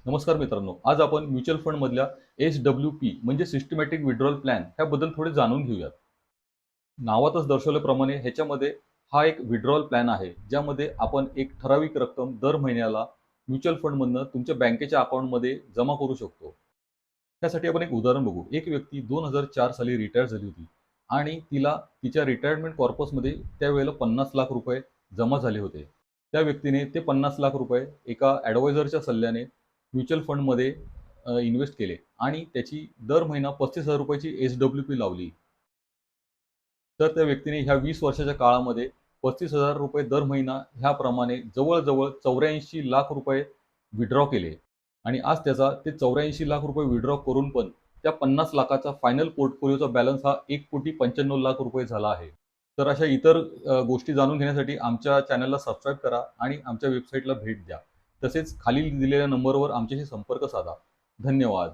नमस्कार मित्रांनो, आज आपण म्युच्युअल फंड मधल्या SWP म्हणजे सिस्टमॅटिक विड्रॉल प्लॅन ह्याबद्दल थोडे जाणून घेऊयात. नावातच दर्शवल्याप्रमाणे ह्याच्यामध्ये हा एक विड्रॉल प्लॅन आहे, ज्यामध्ये आपण एक ठराविक रक्कम दर महिन्याला म्युच्युअल फंडमधनं तुमच्या बँकेच्या अकाउंटमध्ये जमा करू शकतो. त्यासाठी आपण एक उदाहरण बघू. एक व्यक्ती 2004 साली रिटायर झाली होती आणि तिला तिच्या रिटायरमेंट कॉर्पसमध्ये त्यावेळेला 50 लाख रुपये जमा झाले होते. त्या व्यक्तीने ते 50 लाख रुपये एका ॲडवायझरच्या सल्ल्याने म्युच्युअल फंडमध्ये इन्व्हेस्ट केले आणि त्याची दर महिना 35,000 रुपयाची SWP लावली. तर त्या व्यक्तीने ह्या 20 वर्षाच्या काळामध्ये 35,000 रुपये दर महिना ह्याप्रमाणे जवळ-जवळ 84 लाख रुपये विथड्रॉ केले आणि आज त्याचा ते 84 लाख रुपये विथड्रॉ करून पण त्या 50 लाखाचा फायनल पोर्टफोलिओचा बॅलन्स हा 1,95 लाख रुपये झाला आहे. तर अशा इतर गोष्टी जाणून घेण्यासाठी आमच्या चॅनलला सबस्क्राईब करा आणि आमच्या वेबसाईटला भेट द्या. तसेच खाली दिलेल्या नंबरवर आमच्याशी संपर्क साधा. धन्यवाद.